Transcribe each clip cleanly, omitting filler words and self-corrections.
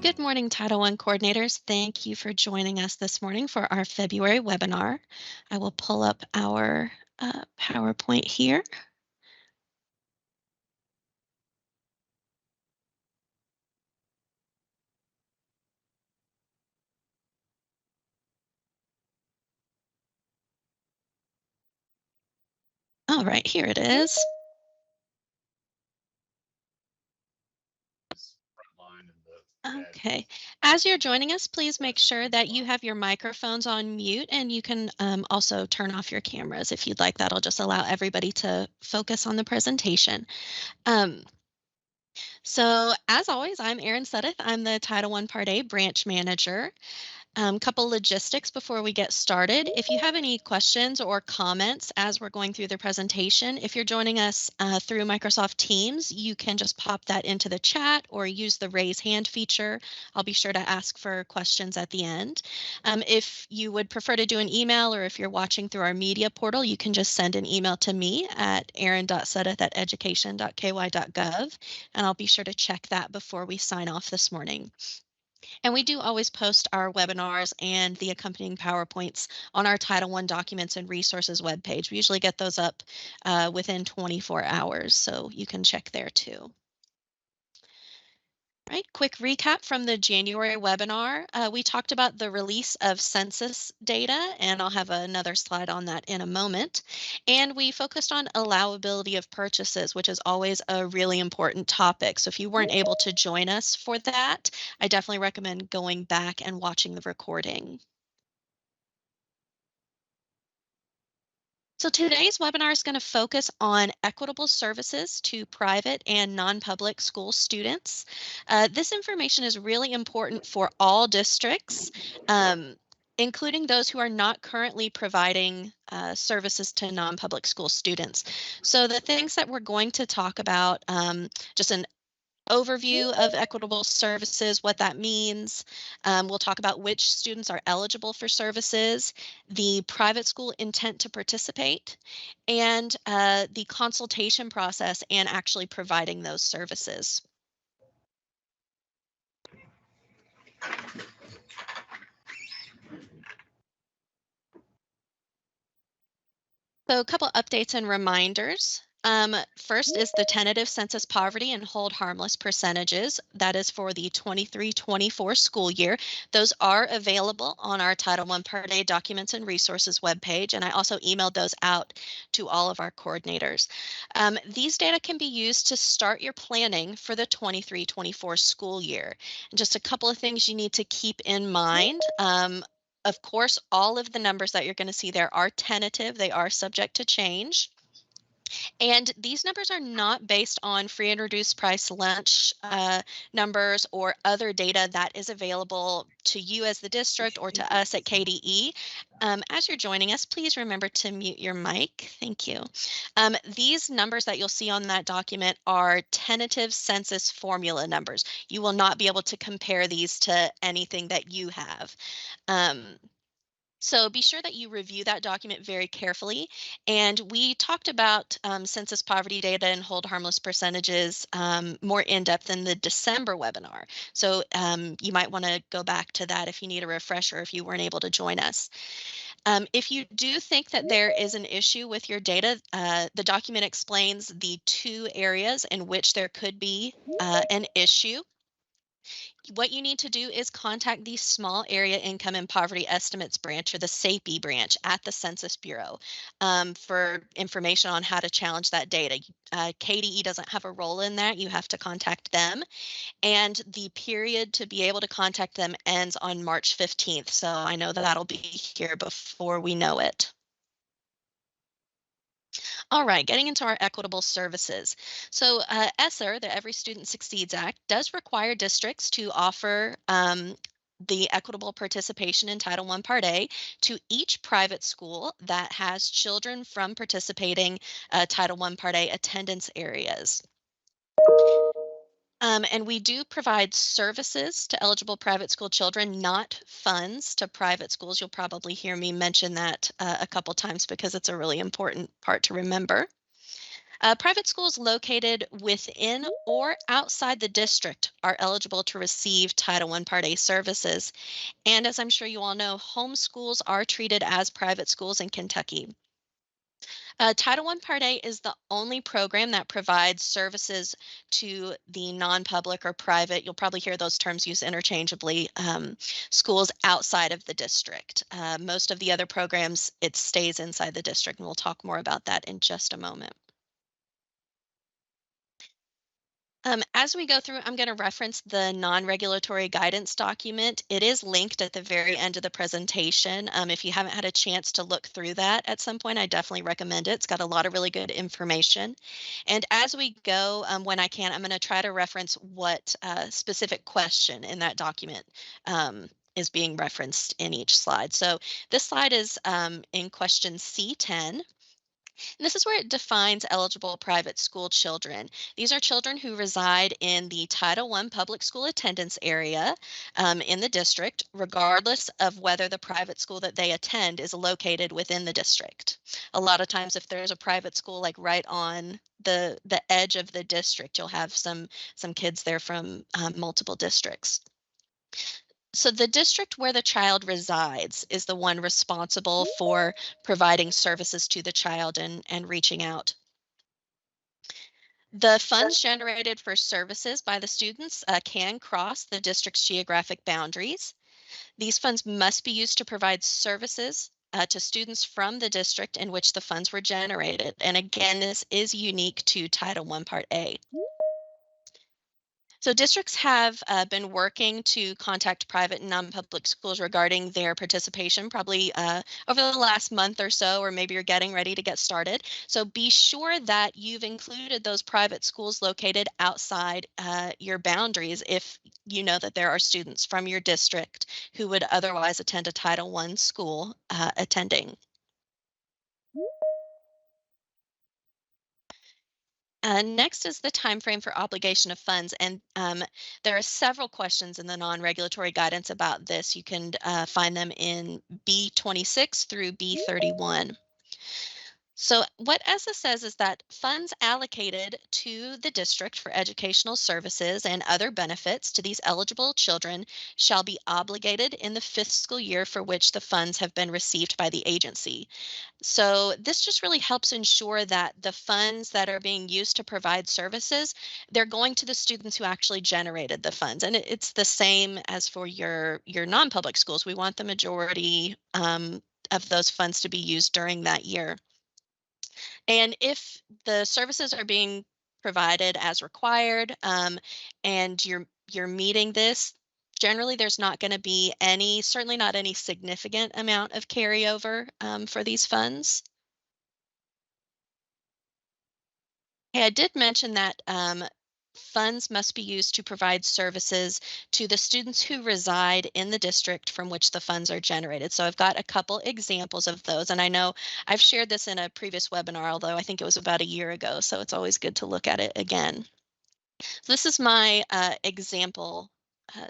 Good morning, Title I coordinators. Thank you for joining us this morning for our February webinar. I will pull up our PowerPoint here. All right, here it is. Okay. As you're joining us, please make sure that you have your microphones on mute, and you can also turn off your cameras if you'd like. That'll just allow everybody to focus on the presentation. So as always, I'm Erin Suddeth. I'm the Title I Part A branch manager. Couple logistics before we get started. If you have any questions or comments as we're going through the presentation, if you're joining us through Microsoft Teams, you can just pop that into the chat or use the raise hand feature. I'll be sure to ask for questions at the end. If you would prefer to do an email, or if you're watching through our media portal, you can just send an email to me at erin.suddeth@education.ky.gov, and I'll be sure to check that before we sign off this morning. And we do always post our webinars and the accompanying PowerPoints on our Title I Documents and Resources webpage. We usually get those up within 24 hours, so you can check there too. Right, quick recap from the January webinar. We talked about the release of census data, and I'll have another slide on that in a moment. And we focused on allowability of purchases, which is always a really important topic. So if you weren't able to join us for that, I definitely recommend going back and watching the recording. So today's webinar is going to focus on equitable services to private and non-public school students. This information is really important for all districts, including those who are not currently providing services to non-public school students. So the things that we're going to talk about, just an overview of equitable services, what that means. We'll talk about which students are eligible for services, the private school intent to participate, and the consultation process and actually providing those services. So a couple updates and reminders. First is the tentative census poverty and hold harmless percentages. That is for the 23-24 school year. Those are available on our Title I Part A Documents and Resources webpage, and I also emailed those out to all of our coordinators. These data can be used to start your planning for the 23-24 school year. And just a couple of things you need to keep in mind. Of course, all of the numbers that you're going to see there are tentative. They are subject to change. And these numbers are not based on free and reduced price lunch numbers or other data that is available to you as the district or to us at KDE. As you're joining us, please remember to mute your mic. Thank you. These numbers that you'll see on that document are tentative census formula numbers. You will not be able to compare these to anything that you have. So be sure that you review that document very carefully. And we talked about census poverty data and hold harmless percentages more in depth in the December webinar. So you might want to go back to that if you need a refresher, if you weren't able to join us. If you do think that there is an issue with your data, the document explains the two areas in which there could be an issue. What you need to do is contact the Small Area Income and Poverty Estimates branch, or the SAPE branch at the Census Bureau, for information on how to challenge that data. KDE doesn't have a role in that. You have to contact them. And the period to be able to contact them ends on March 15th. So I know that that'll be here before we know it. All right, getting into our equitable services. So ESSER, the Every Student Succeeds Act, does require districts to offer the equitable participation in Title I Part A to each private school that has children from participating Title I Part A attendance areas. And we do provide services to eligible private school children, not funds to private schools. You'll probably hear me mention that a couple times because it's a really important part to remember. Private schools located within or outside the district are eligible to receive Title I Part A services. And as I'm sure you all know, home schools are treated as private schools in Kentucky. Title I Part A is the only program that provides services to the non-public or private, you'll probably hear those terms used interchangeably, schools outside of the district. Most of the other programs, it stays inside the district, and we'll talk more about that in just a moment. As we go through, I'm going to reference the non-regulatory guidance document. It is linked at the very end of the presentation. If you haven't had a chance to look through that at some point, I definitely recommend it. It's got a lot of really good information. And as we go, when I can, I'm going to try to reference what specific question in that document is being referenced in each slide. So this slide is in question C10. And this is where it defines eligible private school children. These are children who reside in the Title I public school attendance area in the district, regardless of whether the private school that they attend is located within the district. A lot of times, if there's a private school like right on the edge of the district, you'll have some kids there from multiple districts. So the district where the child resides is the one responsible for providing services to the child and reaching out. The funds generated for services by the students can cross the district's geographic boundaries. These funds must be used to provide services to students from the district in which the funds were generated. And again, this is unique to Title I Part A. So districts have been working to contact private and non-public schools regarding their participation probably over the last month or so, or maybe you're getting ready to get started. So be sure that you've included those private schools located outside your boundaries if you know that there are students from your district who would otherwise attend a Title I school attending. Next is the time frame for obligation of funds, and there are several questions in the non-regulatory guidance about this. You can find them in B26 through B31. So what ESSA says is that funds allocated to the district for educational services and other benefits to these eligible children shall be obligated in the fiscal year for which the funds have been received by the agency. So this just really helps ensure that the funds that are being used to provide services, they're going to the students who actually generated the funds. And it's the same as for your non-public schools. We want the majority of those funds to be used during that year. And if the services are being provided as required and you're meeting this, generally there's not going to be any, certainly not any significant amount of carryover for these funds. Hey, I did mention that funds must be used to provide services to the students who reside in the district from which the funds are generated. So I've got a couple examples of those, and I know I've shared this in a previous webinar, although I think it was about a year ago, so it's always good to look at it again. So this is my example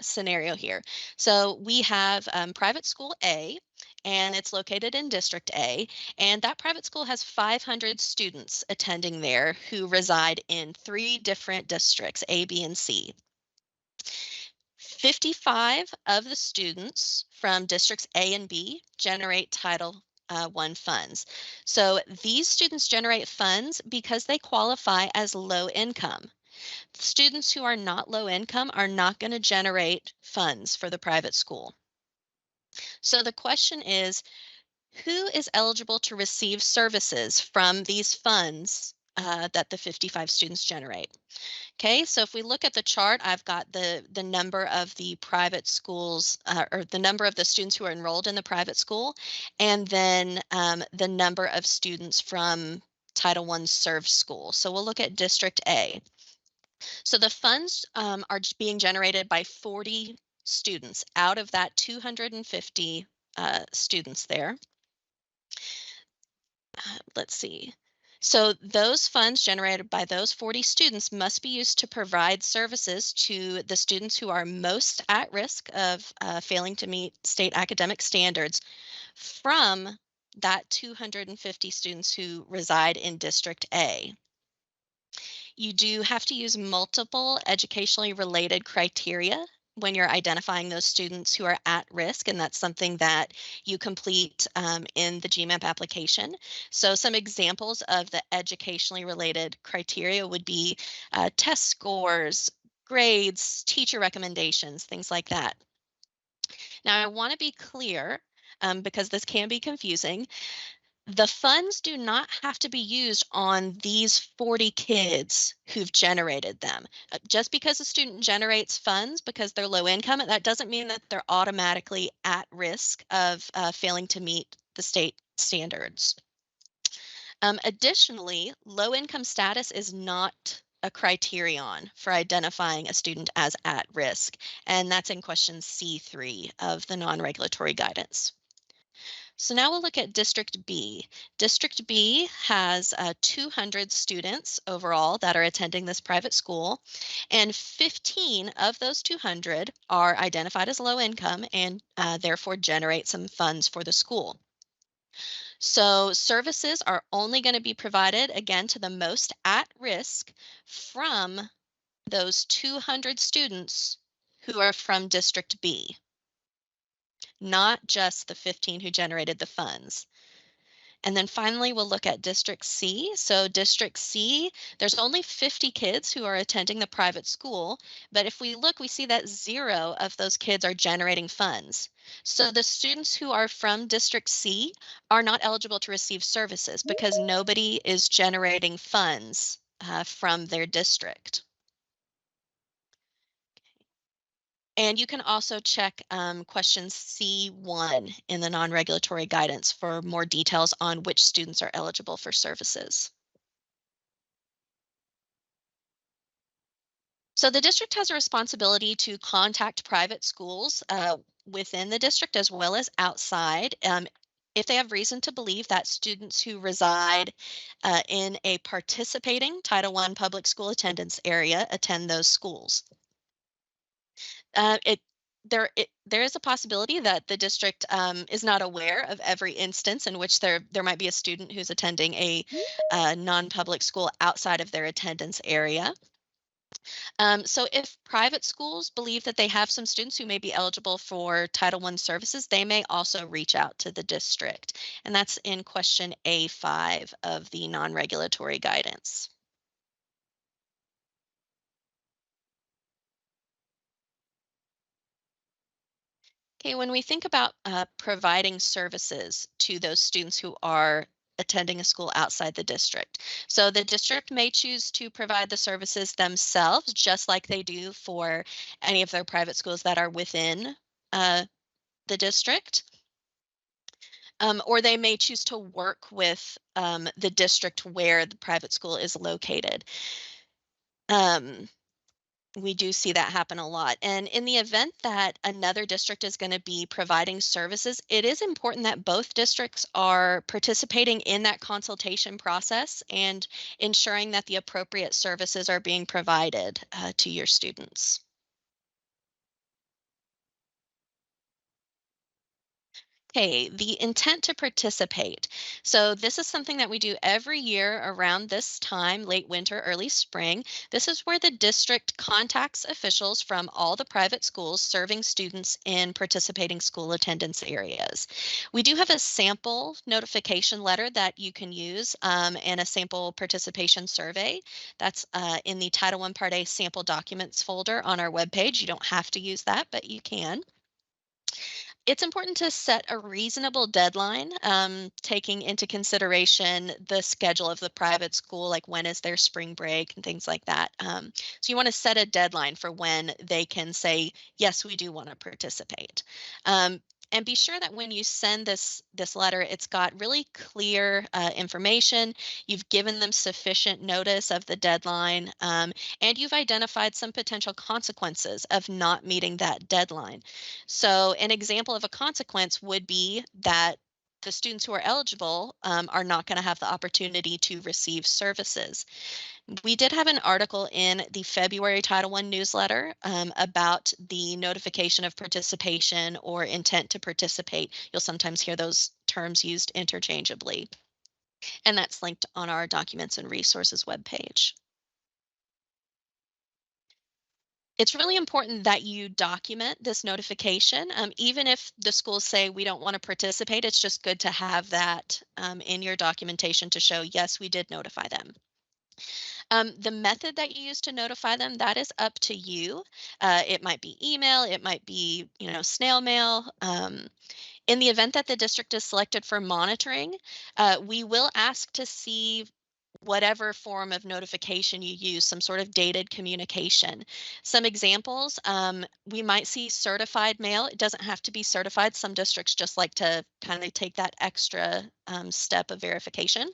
scenario here. So we have private school A, and it's located in District A, and that private school has 500 students attending there who reside in 3 different districts, A, B, and C. 55 of the students from districts A and B generate Title I funds. So these students generate funds because they qualify as low income. Students who are not low income are not going to generate funds for the private school. So the question is, who is eligible to receive services from these funds that the 55 students generate? Okay, so if we look at the chart, I've got the number of the private schools or the number of the students who are enrolled in the private school, and then the number of students from Title I served school. So we'll look at District A. So the funds are being generated by 40 students out of that 250 students there. Let's see. So those funds generated by those 40 students must be used to provide services to the students who are most at risk of failing to meet state academic standards from that 250 students who reside in District A. You do have to use multiple educationally related criteria when you're identifying those students who are at risk, and that's something that you complete in the GMAP application. So, some examples of the educationally related criteria would be test scores, grades, teacher recommendations, things like that. Now, I want to be clear because this can be confusing. The funds do not have to be used on these 40 kids who've generated them. Just because a student generates funds because they're low income, that doesn't mean that they're automatically at risk of failing to meet the state standards. Additionally, low income status is not a criterion for identifying a student as at risk, and that's in question C3 of the non-regulatory guidance. So now we'll look at District B. District B has 200 students overall that are attending this private school, and 15 of those 200 are identified as low income and therefore generate some funds for the school. So services are only going to be provided again to the most at risk from those 200 students who are from District B, not just the 15 who generated the funds. And then finally, we'll look at District C. So District C, there's only 50 kids who are attending the private school, but if we look, we see that 0 of those kids are generating funds. So the students who are from District C are not eligible to receive services because nobody is generating funds from their district. And you can also check question C1 in the non-regulatory guidance for more details on which students are eligible for services. So the district has a responsibility to contact private schools within the district as well as outside. If they have reason to believe that students who reside in a participating Title I public school attendance area attend those schools. It there is a possibility that the district is not aware of every instance in which there might be a student who's attending a non-public school outside of their attendance area. So if private schools believe that they have some students who may be eligible for Title I services, they may also reach out to the district. And that's in question A5 of the non-regulatory guidance. Okay, when we think about providing services to those students who are attending a school outside the district. So the district may choose to provide the services themselves, just like they do for any of their private schools that are within the district. Or they may choose to work with the district where the private school is located. Um, we do see that happen a lot. And in the event that another district is going to be providing services, it is important that both districts are participating in that consultation process and ensuring that the appropriate services are being provided to your students. Okay, the intent to participate. So this is something that we do every year around this time, late winter, early spring. This is where the district contacts officials from all the private schools serving students in participating school attendance areas. We do have a sample notification letter that you can use and a sample participation survey. That's in the Title I Part A sample documents folder on our webpage. You don't have to use that, but you can. It's important to set a reasonable deadline, taking into consideration the schedule of the private school, like when is their spring break and things like that. So you want to set a deadline for when they can say, yes, we do want to participate. And be sure that when you send this letter, it's got really clear information. You've given them sufficient notice of the deadline, and you've identified some potential consequences of not meeting that deadline. So an example of a consequence would be that the students who are eligible are not going to have the opportunity to receive services. We did have an article in the February Title I newsletter about the notification of participation or intent to participate. You'll sometimes hear those terms used interchangeably, and that's linked on our Documents and Resources webpage. It's really important that you document this notification. Even if the schools say we don't want to participate, it's just good to have that in your documentation to show, yes, we did notify them. The method that you use to notify them, that is up to you. It might be email, it might be, snail mail. In the event that the district is selected for monitoring, we will ask to see whatever form of notification you use, some sort of dated communication. Some examples, we might see certified mail. It doesn't have to be certified. Some districts just like to kind of take that extra step of verification.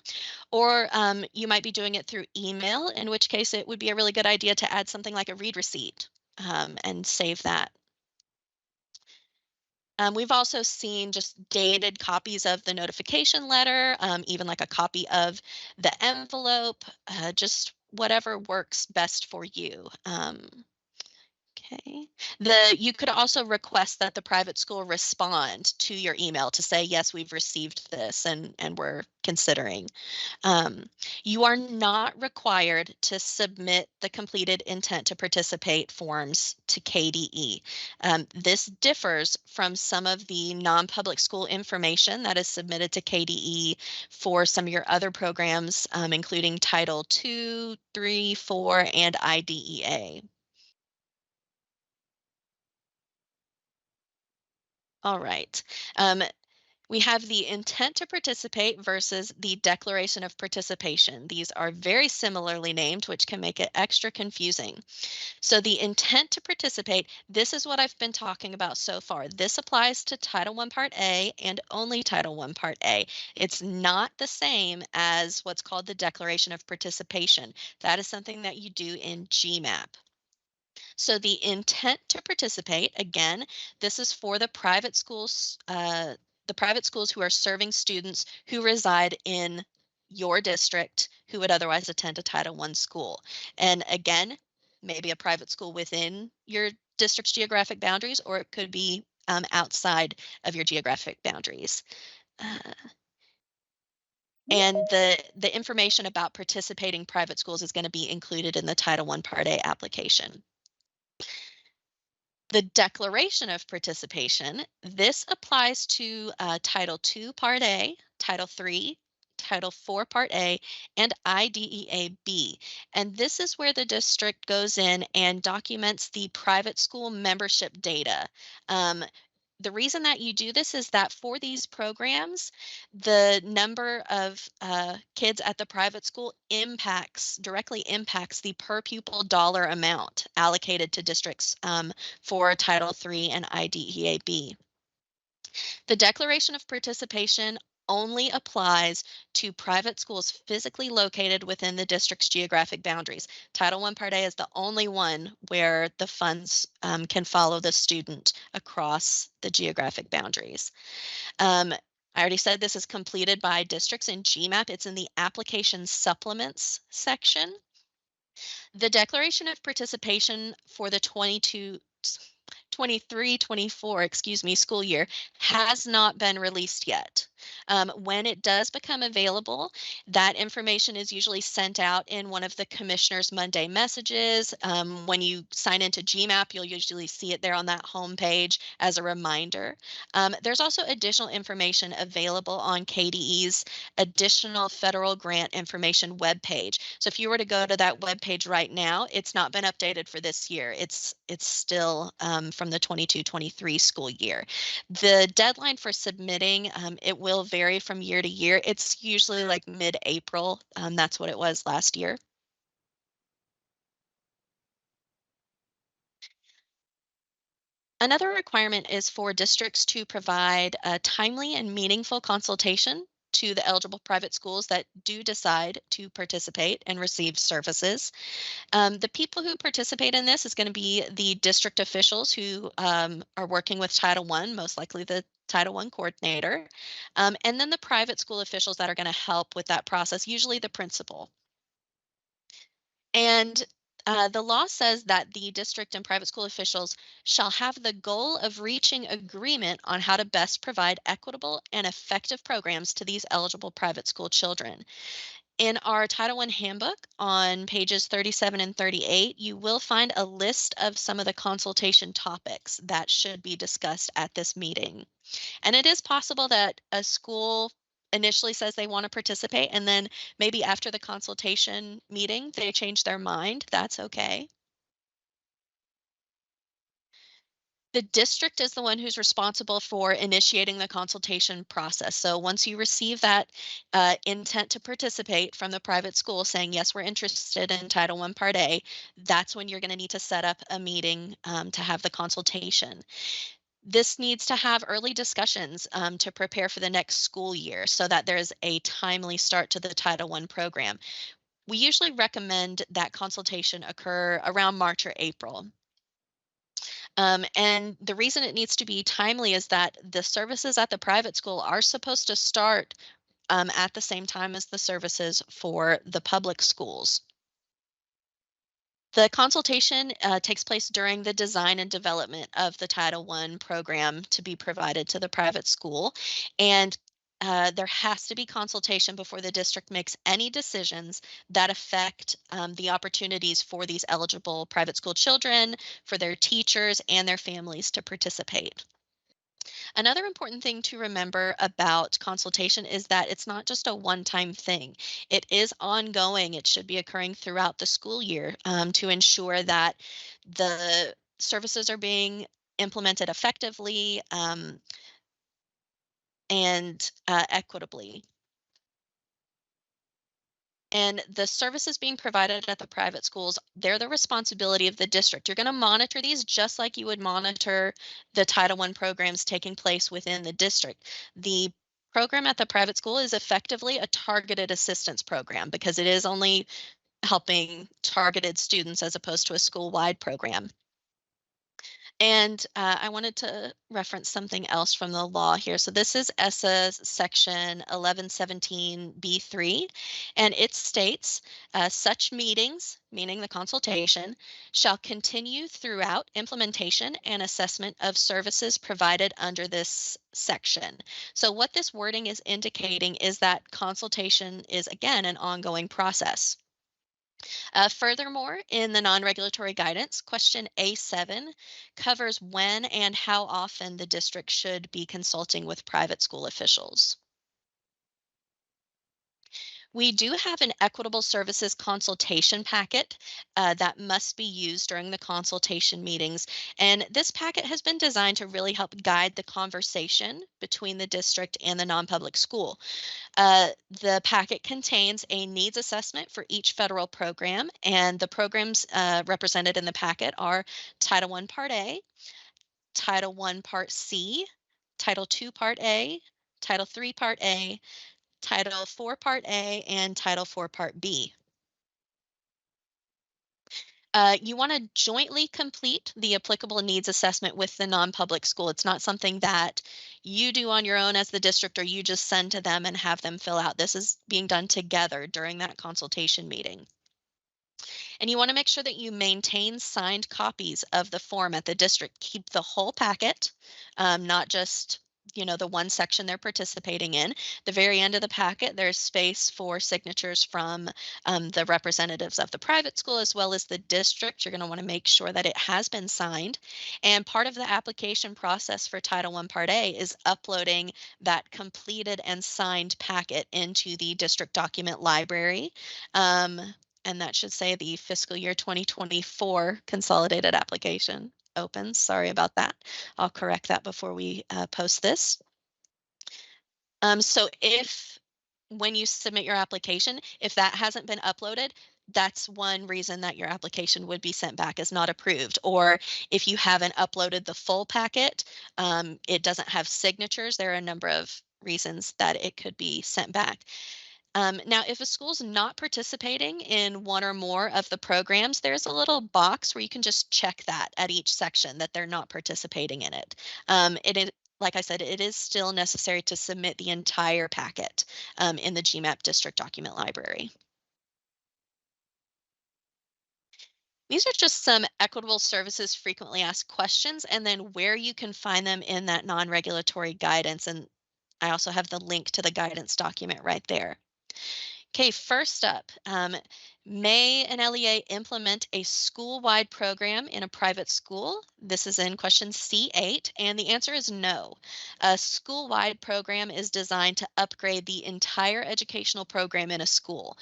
Or you might be doing it through email, in which case it would be a really good idea to add something like a read receipt and save that. We've also seen just dated copies of the notification letter, even like a copy of the envelope, just whatever works best for you. Okay. You could also request that the private school respond to your email to say, yes, we've received this and we're considering. Um, you are not required to submit the completed intent to participate forms to KDE. This differs from some of the non-public school information that is submitted to KDE for some of your other programs, including Title II, 3, 4, and IDEA. All right. Um, we have the intent to participate versus the declaration of participation. These are very similarly named, which can make it extra confusing. So the intent to participate, this is what I've been talking about so far. This applies to Title I Part A and only Title I Part A. It's not the same as what's called the declaration of participation. That is something that you do in GMAP. So the intent to participate, again, this is for the private schools who are serving students who reside in your district who would otherwise attend a Title I school. And again, maybe a private school within your district's geographic boundaries, or it could be outside of your geographic boundaries. Uh, and the information about participating private schools is going to be included in the Title I Part A application. The declaration of participation, this applies to Title II Part A, Title III, Title IV Part A, and IDEA-B. And this is where the district goes in and documents the private school membership data. The reason that you do this is that for these programs, the number of kids at the private school directly impacts the per pupil dollar amount allocated to districts for Title III and IDEA-B. The declaration of participation only applies to private schools physically located within the district's geographic boundaries. Title I Part A is the only one where the funds can follow the student across the geographic boundaries. I already said this is completed by districts in GMAP. It's in the application supplements section. The declaration of participation for the 23-24, school year has not been released yet. When it does become available, that information is usually sent out in one of the commissioner's Monday messages. When you sign into GMAP, you'll usually see it there on that home page as a reminder. There's also additional information available on KDE's additional federal grant information webpage. So if you were to go to that webpage right now, it's not been updated for this year. It's still from the 22-23 school year. The deadline for submitting, it will vary from year to year. It's usually like mid-April. That's what it was last year. Another requirement is for districts to provide a timely and meaningful consultation to the eligible private schools that do decide to participate and receive services. The people who participate in this is going to be the district officials who are working with Title I, most likely the Title I coordinator, and then the private school officials that are going to help with that process, usually the principal. And the law says that the district and private school officials shall have the goal of reaching agreement on how to best provide equitable and effective programs to these eligible private school children. In our Title I handbook on pages 37 and 38, you will find a list of some of the consultation topics that should be discussed at this meeting. And it is possible that a school initially says they want to participate, and then maybe after the consultation meeting, they change their mind. That's okay. The district is the one who's responsible for initiating the consultation process. So once you receive that intent to participate from the private school saying, yes, we're interested in Title I Part A, that's when you're going to need to set up a meeting to have the consultation. This needs to have early discussions to prepare for the next school year so that there's a timely start to the Title I program. We usually recommend that consultation occur around March or April. And the reason it needs to be timely is that the services at the private school are supposed to start at the same time as the services for the public schools. The consultation takes place during the design and development of the Title I program to be provided to the private school. And there has to be consultation before the district makes any decisions that affect the opportunities for these eligible private school children, for their teachers, and their families to participate. Another important thing to remember about consultation is that it's not just a one time thing. It is ongoing. It should be occurring throughout the school year to ensure that the services are being implemented effectively and equitably. And the services being provided at the private schools, they're the responsibility of the district. You're going to monitor these just like you would monitor the Title I programs taking place within the district. The program at the private school is effectively a targeted assistance program because it is only helping targeted students as opposed to a school-wide program. And I wanted to reference something else from the law here. So this is ESSA section 1117B3, and it states such meetings, meaning the consultation, shall continue throughout implementation and assessment of services provided under this section. So what this wording is indicating is that consultation is, again, an ongoing process. Furthermore, in the non-regulatory guidance, question A7 covers when and how often the district should be consulting with private school officials. We do have an equitable services consultation packet that must be used during the consultation meetings. And this packet has been designed to really help guide the conversation between the district and the non-public school. The packet contains a needs assessment for each federal program, and the programs represented in the packet are Title I Part A, Title I Part C, Title II Part A, Title III Part A, Title IV Part A, and Title IV Part B. You want to jointly complete the applicable needs assessment with the non-public school. It's not something that you do on your own as the district or you just send to them and have them fill out. This is being done together during that consultation meeting. And you want to make sure that you maintain signed copies of the form at the district. Keep the whole packet, not just the one section they're participating in. The very end of the packet, there's space for signatures from the representatives of the private school as well as the district. You're going to want to make sure that it has been signed. And part of the application process for Title I Part A is uploading that completed and signed packet into the district document library. And that should say the fiscal year 2024 consolidated application opens. Sorry about that. I'll correct that before we post this. So if when you submit your application, if that hasn't been uploaded, that's one reason that your application would be sent back as not approved. Or if you haven't uploaded the full packet, it doesn't have signatures. There are a number of reasons that it could be sent back. Now, if a school's not participating in one or more of the programs, there's a little box where you can just check that at each section that they're not participating in it. Like I said, it is still necessary to submit the entire packet in the GMAP district document library. These are just some equitable services frequently asked questions and then where you can find them in that non-regulatory guidance. And I also have the link to the guidance document right there. Okay, first up, may an LEA implement a school-wide program in a private school? This is in question C8, and the answer is no. A school-wide program is designed to upgrade the entire educational program in a school.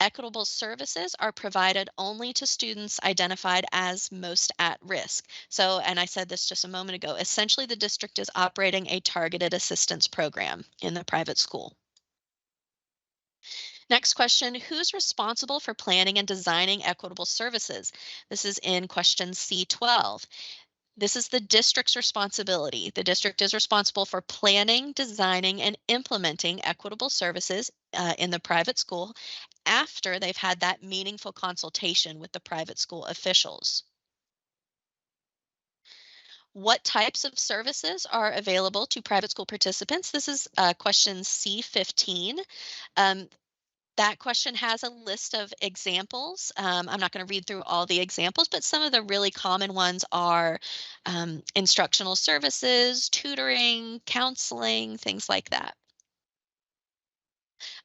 Equitable services are provided only to students identified as most at risk. So, and I said this just a moment ago, essentially the district is operating a targeted assistance program in the private school. Next question, who's responsible for planning and designing equitable services? This is in question C12. This is the district's responsibility. The district is responsible for planning, designing, and implementing equitable services in the private school after they've had that meaningful consultation with the private school officials. What types of services are available to private school participants? This is question C15. Um, That question has a list of examples. I'm not going to read through all the examples, but some of the really common ones are instructional services, tutoring, counseling, things like that.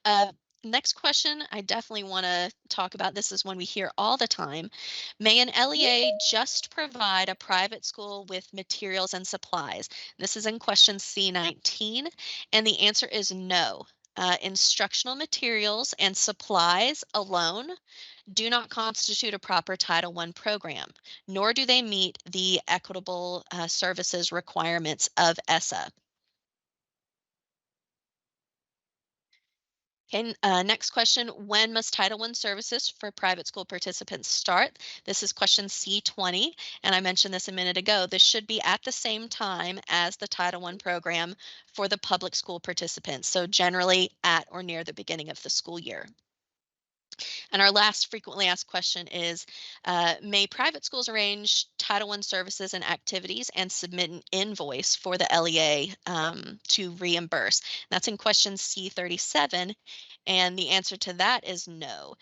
Uh, Next question, I definitely want to talk about. This is one we hear all the time. May an LEA just provide a private school with materials and supplies? This is in question C19, and the answer is no. Instructional materials and supplies alone do not constitute a proper Title I program, nor do they meet the equitable services requirements of ESSA. Okay, next question. When must Title I services for private school participants start? This is question C20, and I mentioned this a minute ago. This should be at the same time as the Title I program for the public school participants, so generally at or near the beginning of the school year. And our last frequently asked question is, may private schools arrange Title I services and activities and submit an invoice for the LEA to reimburse? That's in question C37. And the answer to that is no.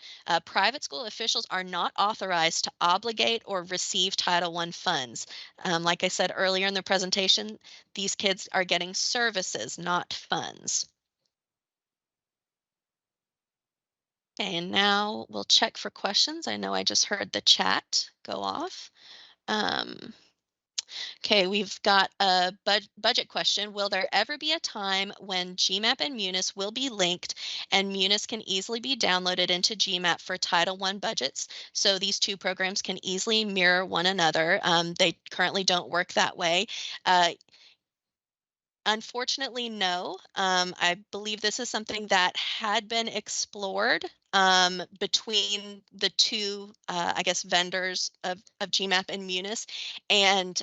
Private school officials are not authorized to obligate or receive Title I funds. Like I said earlier in the presentation, these kids are getting services, not funds. Okay, and now we'll check for questions. I know I just heard the chat go off. Um, okay, we've got a budget question. Will there ever be a time when GMAP and Munis will be linked and Munis can easily be downloaded into GMAP for Title I budgets? So these two programs can easily mirror one another. They currently don't work that way. Uh, Unfortunately, no. I believe this is something that had been explored between the two, I guess, vendors of GMAP and Munis, and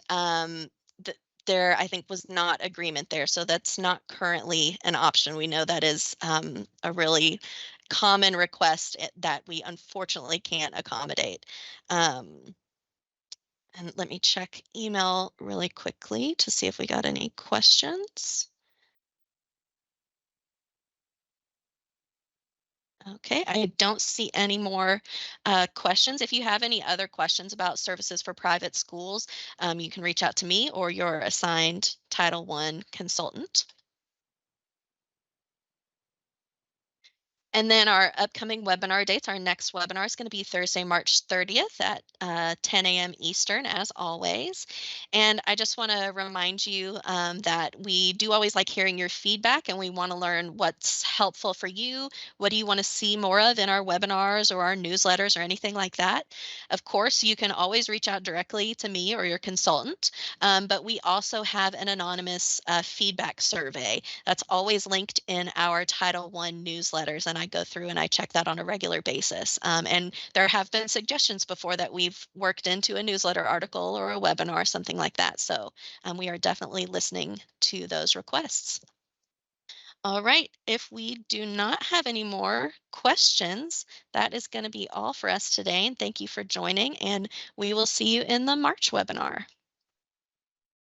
there, I think, was not agreement there. So that's not currently an option. We know that is a really common request that we unfortunately can't accommodate. Um, and let me check email really quickly to see if we got any questions. Okay, I don't see any more questions. If you have any other questions about services for private schools, you can reach out to me or your assigned Title I consultant. And then our upcoming webinar dates, our next webinar is going to be Thursday, March 30th at 10 a.m. Eastern, as always. And I just want to remind you that we do always like hearing your feedback and we want to learn what's helpful for you. What do you want to see more of in our webinars or our newsletters or anything like that? Of course, you can always reach out directly to me or your consultant, but we also have an anonymous feedback survey that's always linked in our Title I newsletters, and I go through and I check that on a regular basis. And there have been suggestions before that we've worked into a newsletter article or a webinar, something like that. So we are definitely listening to those requests. All right, if we do not have any more questions, that is going to be all for us today. And thank you for joining, and we will see you in the March webinar.